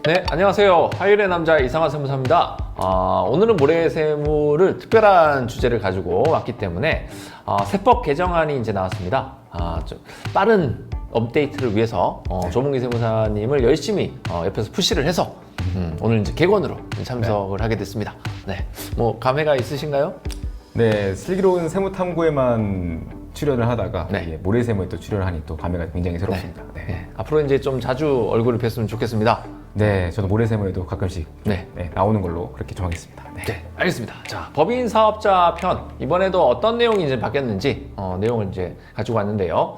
네, 안녕하세요. 화요일의 남자 이상한 세무사입니다. 오늘은 모래세무를 특별한 주제를 가지고 왔기 때문에 세법 개정안이 이제 나왔습니다. 좀 빠른 업데이트를 위해서 조문기 세무사님을 열심히 옆에서 푸시를 해서 오늘 이제 객원으로 참석을 하게 됐습니다. 네, 뭐 감회가 있으신가요? 네, 슬기로운 세무탐구에만 출연을 하다가 네. 모래세무에 또 출연을 하니 또 감회가 굉장히 새롭습니다. 네. 네. 앞으로 이제 좀 자주 얼굴을 뵀으면 좋겠습니다. 네, 저도 모래세무에도 가끔씩 네. 나오는 걸로 그렇게 정하겠습니다. 네, 알겠습니다. 자, 법인 사업자 편 이번에도 어떤 내용이 이제 바뀌었는지 내용을 이제 가지고 왔는데요.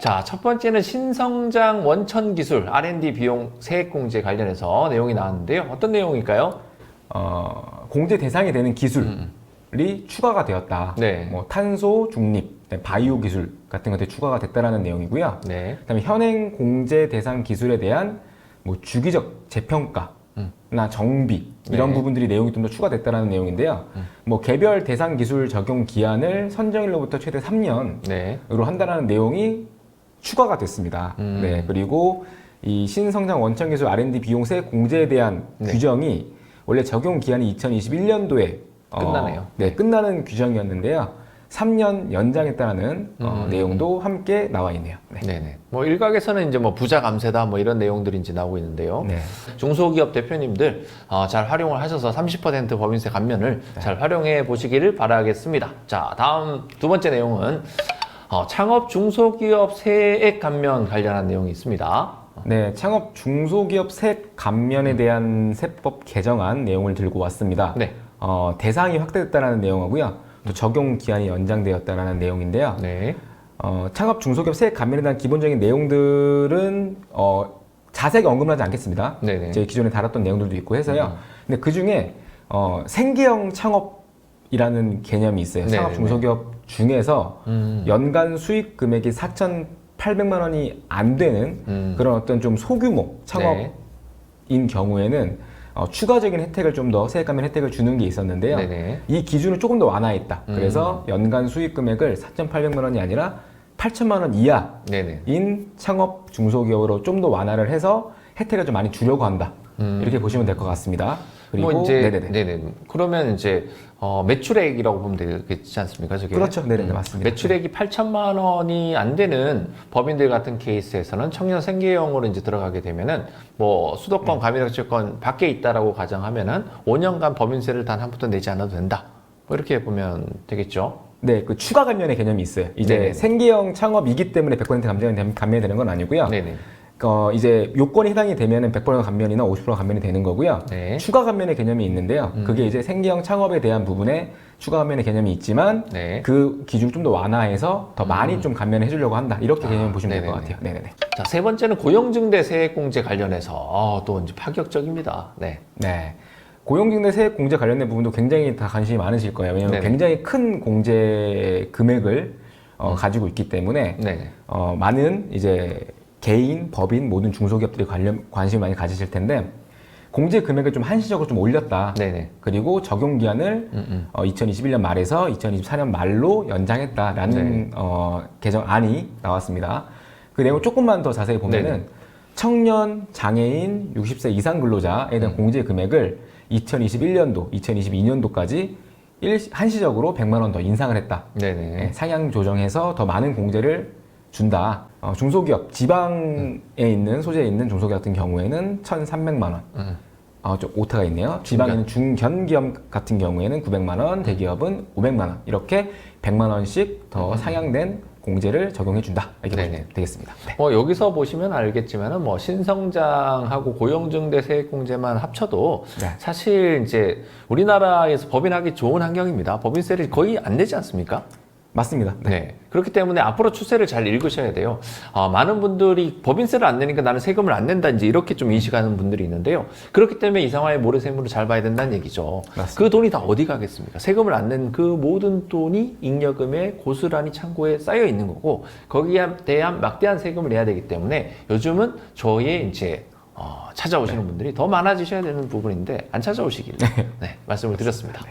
자, 첫 번째는 신성장 원천 기술 R&D 비용 세액 공제 관련해서 내용이 나왔는데요. 어떤 내용일까요? 공제 대상이 되는 기술이 추가가 되었다. 네. 뭐 탄소 중립, 바이오 기술 같은 것들이 추가가 됐다라는 내용이고요. 네. 그다음에 현행 공제 대상 기술에 대한 뭐 주기적 재평가나 정비 이런 네. 부분들이 내용이 좀 더 추가됐다라는 내용인데요. 뭐 개별 대상 기술 적용 기한을 선정일로부터 최대 3년으로 네. 한다라는 내용이 추가가 됐습니다. 네, 그리고 이 신성장 원천 기술 R&D 비용 세액 공제에 대한 네. 규정이 원래 적용 기한이 2021년도에 끝나네요. 끝나는 규정이었는데요. 3년 연장했다는 내용도 함께 나와 있네요. 네. 네네. 뭐 일각에서는 이제 뭐 부자 감세다 뭐 이런 내용들이 이제 나오고 있는데요. 네. 중소기업 대표님들 잘 활용을 하셔서 30% 법인세 감면을 잘 활용해 보시기를 바라겠습니다. 자, 다음 두 번째 내용은 창업 중소기업 세액 감면 관련한 내용이 있습니다. 네, 창업 중소기업 세액 감면에 대한 세법 개정안 내용을 들고 왔습니다. 네. 대상이 확대됐다는 내용하고요. 또 적용 기한이 연장되었다는 내용인데요. 네. 창업 중소기업 세액 감면에 대한 기본적인 내용들은 자세하게 언급을 하지 않겠습니다. 네네. 제 기존에 다뤘던 내용들도 있고 해서요. 근데 그 중에 생계형 창업이라는 개념이 있어요. 창업 네네네. 중소기업 중에서 연간 수익 금액이 4,800만 원이 안 되는 그런 어떤 좀 소규모 창업인 경우에는 추가적인 혜택을 좀 더 세액 감면 혜택을 주는 게 있었는데요. 네네. 이 기준을 조금 더 완화했다. 그래서 연간 수익 금액을 4,800만 원이 아니라 8천만 원 이하인 네네. 창업 중소기업으로 좀 더 완화를 해서 혜택을 좀 많이 주려고 한다. 이렇게 보시면 될 것 같습니다. 그리고 뭐 이제 네네네. 네네. 그러면 이제 매출액이라고 보면 되겠지 않습니까? 저게. 그렇죠. 네네 맞습니다. 매출액이 8천만 원이 안 되는 법인들 같은 케이스에서는 청년 생계형으로 이제 들어가게 되면은 뭐 수도권 가미락지권 밖에 있다라고 가정하면은 5년간 법인세를 단 한 푼도 내지 않아도 된다. 뭐 이렇게 보면 되겠죠. 네, 그 추가 감면의 개념이 있어요. 이제 네네. 생계형 생계형 창업이기 때문에 100% 감면이 되는 건 아니고요. 네네. 이제 요건이 해당이 되면은 100% 감면이나 50% 감면이 되는 거고요. 네. 추가 감면의 개념이 있는데요. 그게 이제 생계형 창업에 대한 부분에 추가 감면의 개념이 있지만 네. 그 기준 좀 더 완화해서 더 많이 좀 감면을 해주려고 한다. 이렇게 개념을 보시면 될 것 네네네. 같아요. 네네네. 자, 세 번째는 고용증대 세액공제 관련해서 또 이제 파격적입니다. 네. 네. 고용증대 세액 공제 관련된 부분도 굉장히 다 관심이 많으실 거예요. 왜냐하면 네네. 굉장히 큰 공제 금액을 가지고 있기 때문에 네. 많은 이제 개인, 법인, 모든 중소기업들이 관심을 많이 가지실 텐데 공제 금액을 좀 한시적으로 좀 올렸다. 네네. 그리고 적용 기한을 2021년 말에서 2024년 말로 연장했다라는 개정안이 나왔습니다. 그 내용 조금만 더 자세히 보면은 네네. 청년, 장애인, 60세 이상 근로자에 대한 공제 금액을 2021년도, 2022년도까지 한시적으로 100만 원 더 인상을 했다. 네네. 상향 조정해서 더 많은 공제를 준다. 중소기업, 지방에 있는 소재에 있는 중소기업 같은 경우에는 1,300만 원. 좀 오타가 있네요. 지방에는 중견기업 같은 경우에는 900만 원, 대기업은 500만 원. 이렇게 100만 원씩 더 상향된 공제를 적용해 준다. 이렇게 네네. 보시면 되겠습니다. 네. 여기서 보시면 알겠지만은 뭐 신성장하고 고용증대 세액공제만 합쳐도 네. 사실 이제 우리나라에서 법인하기 좋은 환경입니다. 법인세를 거의 안 내지 않습니까? 맞습니다. 네. 그렇기 때문에 앞으로 추세를 잘 읽으셔야 돼요. 많은 분들이 법인세를 안 내니까 나는 세금을 안 낸다 이제 이렇게 좀 인식하는 분들이 있는데요. 그렇기 때문에 이 상황에 모래세무를 잘 봐야 된다는 얘기죠. 맞습니다. 그 돈이 다 어디 가겠습니까? 세금을 안 낸 그 모든 돈이 잉여금에 고스란히 창고에 쌓여 있는 거고 거기에 대한 막대한 세금을 내야 되기 때문에 요즘은 저희의 이제 찾아오시는 분들이 더 많아지셔야 되는 부분인데 안 찾아오시길 말씀을 드렸습니다.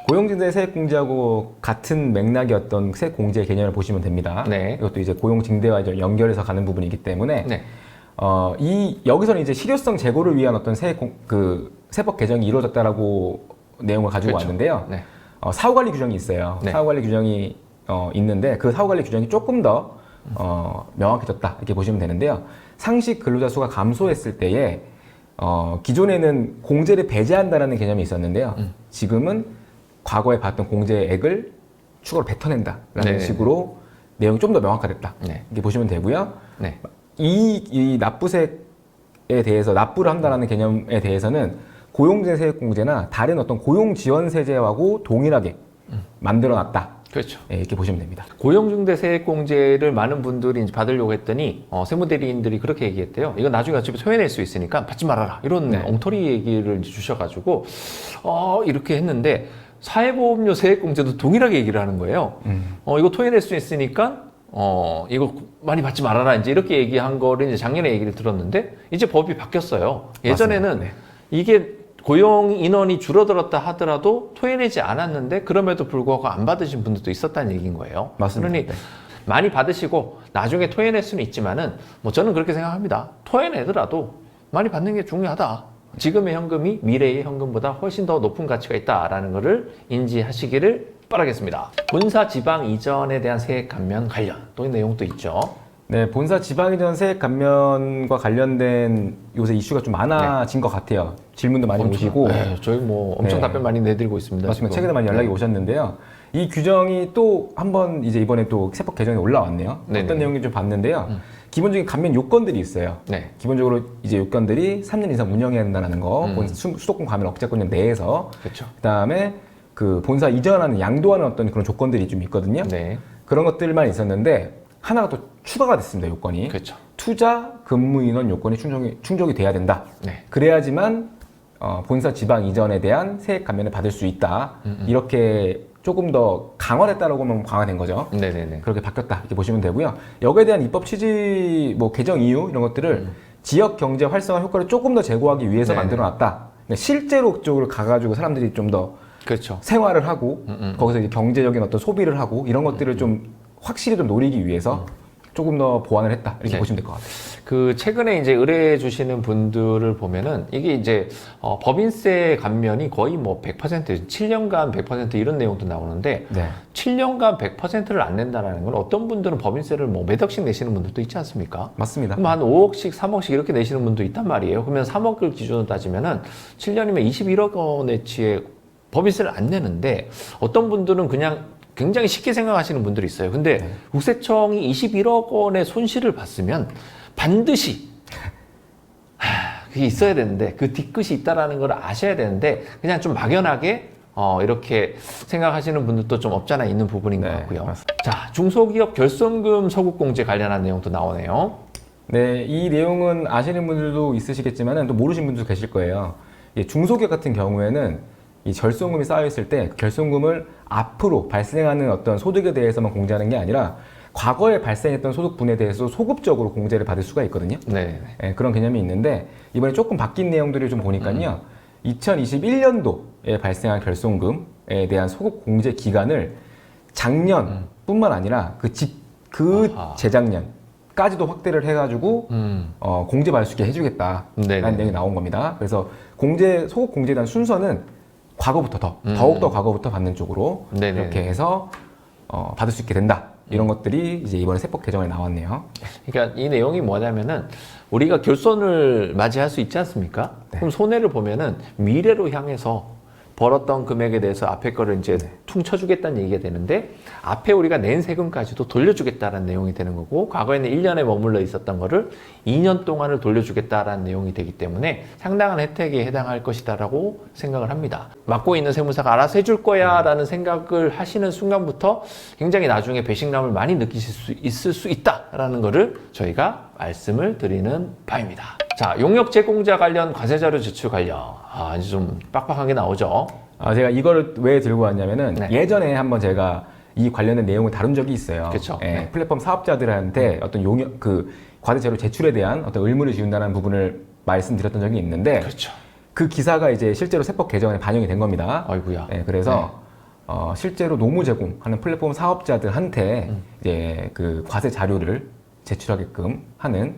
고용증대 세액공제하고 같은 맥락의 어떤 세액공제 개념을 보시면 됩니다. 네. 이것도 이제 고용증대와 이제 연결해서 가는 부분이기 때문에 네. 여기서는 이제 실효성 제고를 위한 어떤 세법 개정이 이루어졌다라고 내용을 가지고 그렇죠. 왔는데요. 네. 사후관리 규정이 있어요. 네. 사후관리 규정이 있는데 그 사후관리 규정이 조금 더 명확해졌다 이렇게 보시면 되는데요. 상식 근로자 수가 감소했을 때에 기존에는 공제를 배제한다라는 개념이 있었는데요. 지금은 과거에 받던 공제액을 추가로 뱉어낸다라는 네. 식으로 내용이 좀 더 명확화됐다. 네. 이렇게 보시면 되고요. 네. 이 납부세에 대해서 납부를 한다는 개념에 대해서는 고용세액공제나 다른 어떤 고용지원세제하고 동일하게 만들어놨다. 그렇죠. 예, 이렇게 보시면 됩니다. 고용중대세액공제를 많은 분들이 이제 받으려고 했더니 세무대리인들이 그렇게 얘기했대요. 이거 나중에 어차피 토해낼 수 있으니까 받지 말아라. 이런 네. 엉터리 얘기를 이제 주셔가지고 이렇게 했는데 사회보험료 세액공제도 동일하게 얘기를 하는 거예요. 이거 토해낼 수 있으니까 이거 많이 받지 말아라. 이제 이렇게 얘기한 거를 이제 작년에 얘기를 들었는데 이제 법이 바뀌었어요. 예전에는 맞습니다. 네. 이게 고용 인원이 줄어들었다 하더라도 토해내지 않았는데 그럼에도 불구하고 안 받으신 분들도 있었다는 얘기인 거예요. 맞습니다. 그러니 네. 많이 받으시고 나중에 토해낼 수는 있지만은 뭐 저는 그렇게 생각합니다. 토해내더라도 많이 받는 게 중요하다. 지금의 현금이 미래의 현금보다 훨씬 더 높은 가치가 있다라는 것을 인지하시기를 바라겠습니다. 본사 지방 이전에 대한 세액 감면 관련 또 이 내용도 있죠. 네, 본사 지방이전 세액 감면과 관련된 요새 이슈가 좀 많아진 것 같아요. 질문도 많이 오시고. 네, 저희 뭐 엄청 네. 답변 많이 내드리고 있습니다. 맞습니다. 지금. 최근에 많이 연락이 네. 오셨는데요. 이 규정이 또 한번 이제 이번에 또 세법 개정이 올라왔네요. 네네. 어떤 내용인지 좀 봤는데요. 기본적인 감면 요건들이 있어요. 네. 기본적으로 이제 요건들이 3년 이상 운영해야 된다는 거, 수도권 감면 억제권역 내에서, 그렇죠. 그다음에 그 본사 이전하는 양도하는 어떤 그런 조건들이 좀 있거든요. 네. 그런 것들만 있었는데 하나가 또 추가가 됐습니다. 요건이. 그렇죠. 투자 근무 인원 요건이 충족이 돼야 된다. 네. 그래야지만 본사 지방 이전에 대한 세액 감면을 받을 수 있다. 이렇게 조금 더 강화됐다라고 하면 강화된 거죠. 네네네. 그렇게 바뀌었다 이렇게 보시면 되고요. 여기에 대한 입법 취지, 뭐 개정 이유 이런 것들을 지역 경제 활성화 효과를 조금 더 제고하기 위해서 네네. 만들어놨다. 실제로 그쪽으로 가가지고 사람들이 좀 더 그렇죠. 생활을 하고 거기서 이제 경제적인 어떤 소비를 하고 이런 것들을 좀 확실히 좀 노리기 위해서 조금 더 보완을 했다 이렇게 네. 보시면 될 것 같아요. 그 최근에 이제 의뢰해 주시는 분들을 보면은 이게 이제 법인세 감면이 거의 뭐 100%, 7년간 100% 이런 내용도 나오는데 네. 7년간 100%를 안 낸다라는 건 어떤 분들은 법인세를 뭐 몇 억씩 내시는 분들도 있지 않습니까? 맞습니다. 그럼 한 5억씩, 3억씩 이렇게 내시는 분도 있단 말이에요. 그러면 3억을 기준으로 따지면은 7년이면 21억 원어치의 법인세를 안 내는데 어떤 분들은 그냥 굉장히 쉽게 생각하시는 분들이 있어요. 근데 국세청이 21억 원의 손실을 봤으면 반드시 그게 있어야 되는데 그 뒤끝이 있다라는 걸 아셔야 되는데 그냥 좀 막연하게 이렇게 생각하시는 분들도 좀 없잖아 있는 부분인 것 네, 같고요. 맞습니다. 자, 중소기업 결손금 소급공제 관련한 내용도 나오네요. 네, 이 내용은 아시는 분들도 있으시겠지만 또 모르시는 분들도 계실 거예요. 중소기업 같은 경우에는 이 결손금이 쌓여있을 때 그 결손금을 앞으로 발생하는 어떤 소득에 대해서만 공제하는 게 아니라 과거에 발생했던 소득분에 대해서 소급적으로 공제를 받을 수가 있거든요. 네. 예, 그런 개념이 있는데 이번에 조금 바뀐 내용들을 좀 보니까요. 2021년도에 발생한 결손금에 대한 소급 공제 기간을 작년뿐만 아니라 그 아하. 재작년까지도 확대를 해가지고 공제 받을 수 있게 해주겠다라는 네네. 내용이 나온 겁니다. 그래서 소급 공제에 대한 순서는 과거부터 더욱더 과거부터 받는 쪽으로 네네. 이렇게 해서 받을 수 있게 된다. 이런 것들이 이제 이번에 세법 개정에 나왔네요. 그러니까 이 내용이 뭐냐면은 우리가 결손을 맞이할 수 있지 않습니까? 네. 그럼 손해를 보면은 미래로 향해서 벌었던 금액에 대해서 앞에 거를 이제 퉁쳐주겠다는 얘기가 되는데 앞에 우리가 낸 세금까지도 돌려주겠다라는 내용이 되는 거고 과거에는 1년에 머물러 있었던 거를 2년 동안을 돌려주겠다라는 내용이 되기 때문에 상당한 혜택에 해당할 것이다라고 생각을 합니다. 맡고 있는 세무사가 알아서 해줄 거야 라는 생각을 하시는 순간부터 굉장히 나중에 배신감을 많이 느끼실 수 있을 수 있다라는 거를 저희가 말씀을 드리는 바입니다. 자, 용역 제공자 관련 과세자료 제출 관련 이제 좀 빡빡하게 나오죠. 제가 이거를 왜 들고 왔냐면은 네. 예전에 한번 제가 이 관련된 내용을 다룬 적이 있어요. 그쵸. 예, 네. 플랫폼 사업자들한테 어떤 과세자료 제출에 대한 어떤 의무를 지운다는 부분을 말씀드렸던 적이 있는데 그렇죠. 그 기사가 이제 실제로 세법 개정에 반영이 된 겁니다. 아이고야. 예, 그래서 실제로 노무 제공하는 플랫폼 사업자들한테 이제 그 과세 자료를 제출하게끔 하는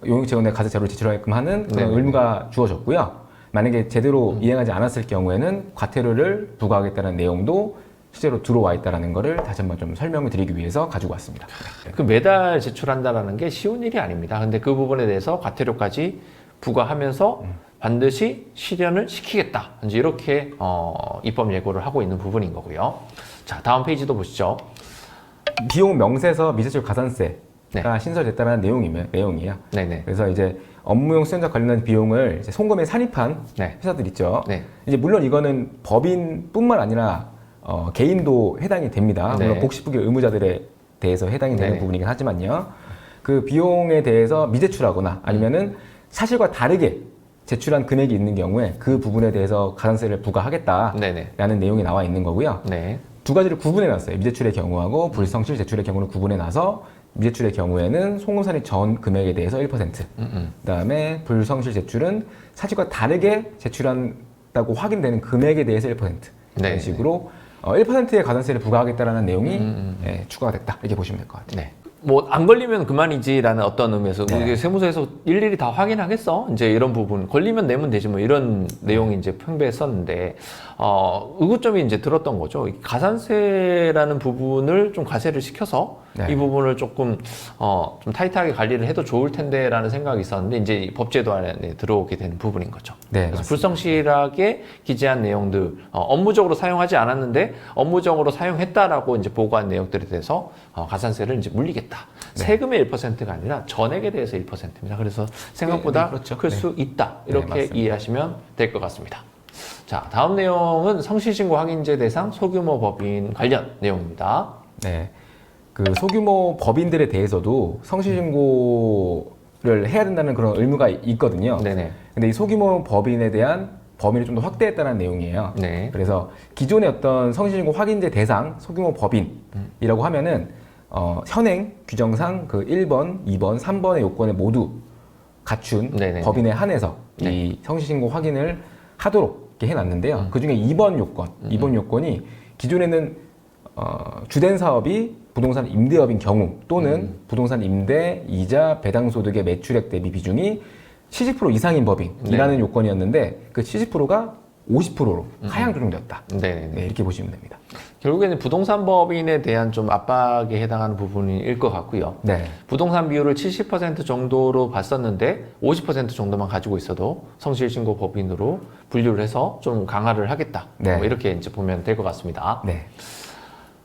용역재원에 가세 자료를 제출하게끔 하는 그런 네네. 의무가 주어졌고요. 만약에 제대로 이행하지 않았을 경우에는 과태료를 부과하겠다는 내용도 실제로 들어와 있다는 것을 다시 한번 좀 설명을 드리기 위해서 가지고 왔습니다. 그 매달 제출한다라는 게 쉬운 일이 아닙니다. 근데 그 부분에 대해서 과태료까지 부과하면서 반드시 실현을 시키겠다. 이제 이렇게 입법 예고를 하고 있는 부분인 거고요. 자, 다음 페이지도 보시죠. 비용 명세서 미제출 가산세가 네. 신설됐다는 내용이에요. 네네. 그래서 이제 업무용 수행자 관련된 비용을 이제 송금에 산입한 네. 회사들 있죠. 네. 이제 물론 이거는 법인뿐만 아니라 개인도 해당이 됩니다. 네. 물론 복지부기 의무자들에 대해서 해당이 되는 네. 부분이긴 하지만요. 그 비용에 대해서 미제출하거나 아니면은 사실과 다르게 제출한 금액이 있는 경우에 그 부분에 대해서 가산세를 부과하겠다라는 네네. 내용이 나와 있는 거고요. 네. 두 가지를 구분해 놨어요. 미제출의 경우하고 불성실 제출의 경우를 구분해 놔서 미제출의 경우에는 송금 산입 전 금액에 대해서 1%, 그다음에 불성실 제출은 사실과 다르게 제출한다고 확인되는 금액에 대해서 1% 네. 이런 식으로 1%의 가산세를 부과하겠다라는 내용이 추가가 됐다 이렇게 보시면 될 것 같아요. 네. 뭐 안 걸리면 그만이지라는 어떤 의미에서 네. 이게 세무서에서 일일이 다 확인하겠어? 이제 이런 부분 걸리면 내면 되지 뭐 이런 내용이 이제 평배했었는데 의구점이 이제 들었던 거죠. 이 가산세라는 부분을 좀 과세를 시켜서 네. 이 부분을 조금 좀 타이트하게 관리를 해도 좋을 텐데라는 생각이 있었는데 이제 이 법제도 안에 들어오게 되는 부분인 거죠. 네, 그래서 맞습니다. 불성실하게 기재한 내용들 업무적으로 사용하지 않았는데 업무적으로 사용했다라고 이제 보고한 내용들에 대해서 가산세를 이제 물리겠다. 네. 세금의 1%가 아니라 전액에 대해서 1%입니다. 그래서 생각보다 네, 그렇죠. 클 네. 수 있다. 네, 이렇게 맞습니다. 이해하시면 될 것 같습니다. 자, 다음 내용은 성실신고 확인제 대상 소규모 법인 관련 내용입니다. 네. 그 소규모 법인들에 대해서도 성실신고를 해야 된다는 그런 의무가 있거든요. 네네. 근데 이 소규모 법인에 대한 범위를 좀 더 확대했다는 내용이에요. 네. 그래서 기존의 어떤 성실신고 확인제 대상 소규모 법인이라고 하면은 현행 규정상 그 1번, 2번, 3번의 요건을 모두 갖춘 네네네. 법인에 한해서 네. 이 성실신고 확인을 하도록 이렇게 해놨는데요. 그 중에 2번 요건, 2번 요건이 기존에는 주된 사업이 부동산 임대업인 경우 또는 부동산 임대, 이자, 배당 소득의 매출액 대비 비중이 70% 이상인 법인이라는 요건이었는데 그 70%가 50%로 하향 조정되었다. 네네. 네, 이렇게 보시면 됩니다. 결국에는 부동산 법인에 대한 좀 압박에 해당하는 부분일 것 같고요. 네. 부동산 비율을 70% 정도로 봤었는데 50% 정도만 가지고 있어도 성실신고 법인으로 분류를 해서 좀 강화를 하겠다. 네. 뭐 이렇게 이제 보면 될 것 같습니다. 네.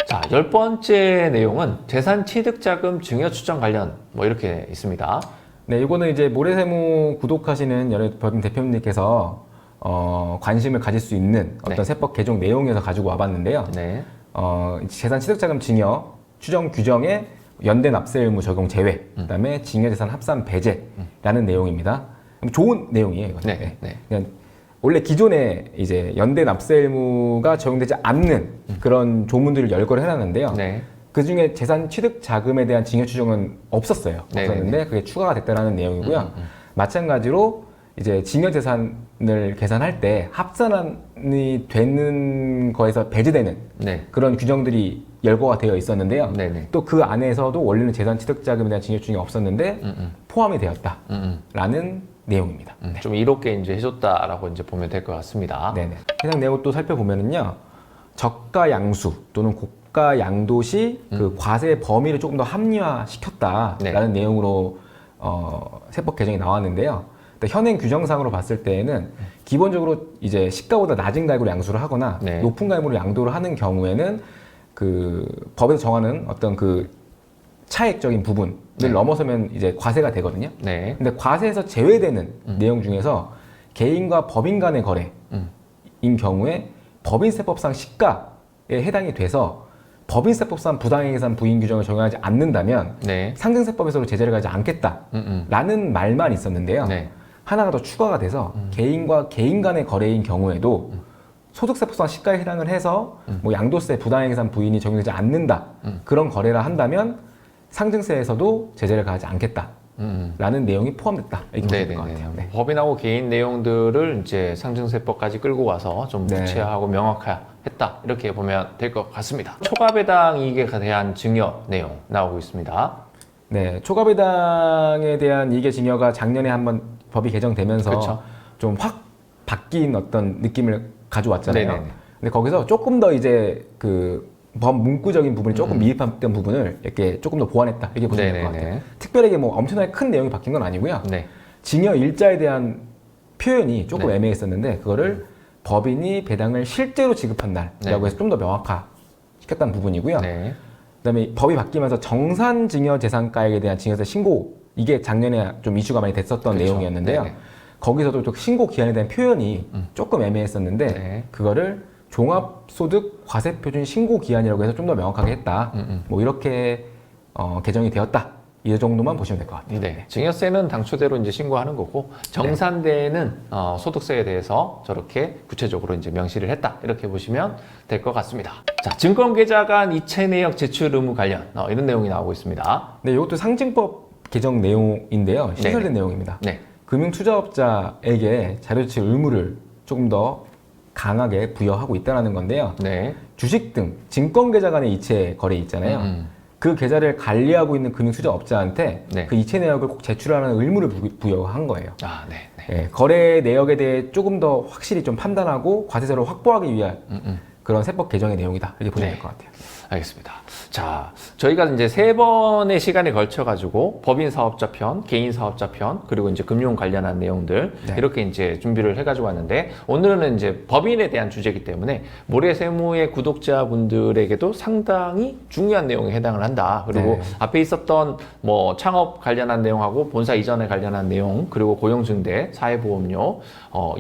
자, 10번째 내용은 재산 취득 자금 증여 추정 관련 뭐 이렇게 있습니다. 네, 이거는 이제 모래세무 구독하시는 여러 법인 대표님들께서 관심을 가질 수 있는 어떤 네. 세법 개정 내용에서 가지고 와봤는데요. 네. 재산 취득자금 증여 추정 규정의 연대 납세 의무 적용 제외, 그다음에 증여재산 합산 배제라는 내용입니다. 좋은 내용이에요. 이거는. 네. 네. 그냥 원래 기존에 이제 연대 납세 의무가 적용되지 않는 그런 조문들을 열거를 해놨는데요. 네. 그 중에 재산 취득 자금에 대한 증여 추정은 없었어요. 네네네. 없었는데 그게 추가가 됐다는 내용이고요. 마찬가지로 이제 증여 재산을 계산할 때 합산이 되는 거에서 배제되는 네. 그런 규정들이 열거가 되어 있었는데요. 네네. 또 그 안에서도 원래는 재산 취득 자금에 대한 증여 추정이 없었는데 포함이 되었다라는 내용입니다. 좀 이롭게 이제 해줬다라고 이제 보면 될 것 같습니다. 네네. 해당 내용을 또 살펴보면은요, 저가 양수 또는 고가 양도 시 그 과세 범위를 조금 더 합리화시켰다라는 네. 내용으로 세법 개정이 나왔는데요. 현행 규정상으로 봤을 때에는 기본적으로 이제 시가보다 낮은 가액으로 양수를 하거나 네. 높은 가액으로 양도를 하는 경우에는 그 법에서 정하는 어떤 그 차액적인 부분을 네. 넘어서면 이제 과세가 되거든요. 네. 근데 과세에서 제외되는 내용 중에서 개인과 법인 간의 거래인 경우에 법인세법상 시가에 해당이 돼서 법인세법상 부당행위산 부인 규정을 적용하지 않는다면 네. 상증세법에서도 제재를 가지 않겠다라는 말만 있었는데요. 네. 하나가 더 추가가 돼서 개인과 개인 간의 거래인 경우에도 소득세법상 시가에 해당을 해서 뭐 양도세 부당행위산 부인이 적용되지 않는다 그런 거래라 한다면 상증세에서도 제재를 가하지 않겠다라는 내용이 포함됐다 이렇게 보시면 될 것 네네네. 같아요. 네. 법인하고 개인 내용들을 이제 상증세법까지 끌고 와서 좀 네. 구체화하고 명확화했다 이렇게 보면 될 것 같습니다. 초과배당 이익에 대한 증여 내용 나오고 있습니다. 네, 초과배당에 대한 이익의 작년에 한번 법이 개정되면서 그쵸. 좀 확 바뀐 어떤 느낌을 가져왔잖아요. 네네네. 근데 거기서 조금 더 이제 그 법 문구적인 부분이 조금 미흡했던 부분을 이렇게 조금 더 보완했다 이렇게 보시면 될 것 네네네. 같아요. 특별하게 뭐 엄청나게 큰 내용이 바뀐 건 아니고요. 네. 징여 일자에 대한 표현이 조금 네. 애매했었는데 그거를 법인이 배당을 실제로 지급한 날이라고 네. 해서 좀 더 명확화시켰다는 부분이고요. 네. 그다음에 법이 바뀌면서 정산 징여 재산가액에 대한 징여세 신고 이게 작년에 좀 이슈가 많이 됐었던 그쵸. 내용이었는데요. 네네. 거기서도 좀 신고 기한에 대한 표현이 조금 애매했었는데 네. 그거를 종합소득 과세표준 신고 기한이라고 해서 좀 더 명확하게 했다. 뭐 이렇게 개정이 되었다. 이 정도만 보시면 될 것 같아요. 네. 증여세는 당초대로 이제 신고하는 거고 정산대에는 소득세에 대해서 저렇게 구체적으로 이제 명시를 했다. 이렇게 보시면 될 것 같습니다. 자, 증권계좌 간 이체 내역 제출 의무 관련 이런 내용이 나오고 있습니다. 네, 이것도 상증법 개정 내용인데요. 신설된 네네. 내용입니다. 네. 금융투자업자에게 자료 제출 의무를 조금 더 강하게 부여하고 있다는 건데요. 네. 주식 등 증권계좌 간의 이체 거래 있잖아요. 그 계좌를 관리하고 있는 금융투자업자한테 네. 그 이체 내역을 꼭 제출하는 의무를 부여한 거예요. 아, 네. 네. 예, 거래 내역에 대해 조금 더 확실히 좀 판단하고 과세자를 확보하기 위한 그런 세법 개정의 내용이다. 이렇게 보시면 네. 될 것 같아요. 알겠습니다. 자, 저희가 이제 3번의 시간에 걸쳐가지고 법인 사업자 편, 개인 사업자 편, 그리고 이제 금융 관련한 내용들 네. 이렇게 이제 준비를 해가지고 왔는데 오늘은 이제 법인에 대한 주제이기 때문에 모래세무의 구독자분들에게도 상당히 중요한 내용에 해당을 한다. 그리고 네. 앞에 있었던 뭐 창업 관련한 내용하고 본사 이전에 관련한 내용, 그리고 고용증대, 사회보험료,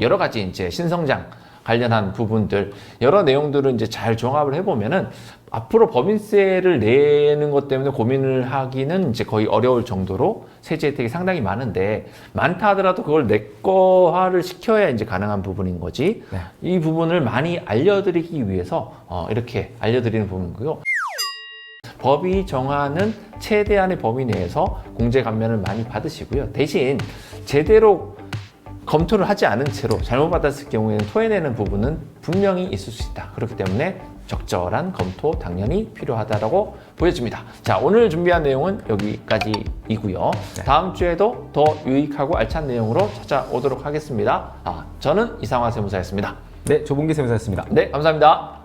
여러 가지 이제 신성장 관련한 부분들 여러 내용들을 이제 잘 종합을 해보면은 앞으로 법인세를 내는 것 때문에 고민을 하기는 이제 거의 어려울 정도로 세제 혜택이 상당히 많은데 많다 하더라도 그걸 내거화를 시켜야 이제 가능한 부분인 거지. 네. 이 부분을 많이 알려드리기 위해서 이렇게 알려드리는 부분이고요. 법이 정하는 최대한의 범위 내에서 공제 감면을 많이 받으시고요. 대신 제대로 검토를 하지 않은 채로 잘못 받았을 경우에는 토해내는 부분은 분명히 있을 수 있다. 그렇기 때문에 적절한 검토 당연히 필요하다고 보여집니다. 자, 오늘 준비한 내용은 여기까지이고요. 네. 다음 주에도 더 유익하고 알찬 내용으로 찾아오도록 하겠습니다. 저는 이상화 세무사였습니다. 네, 조봉기 세무사였습니다. 네, 감사합니다.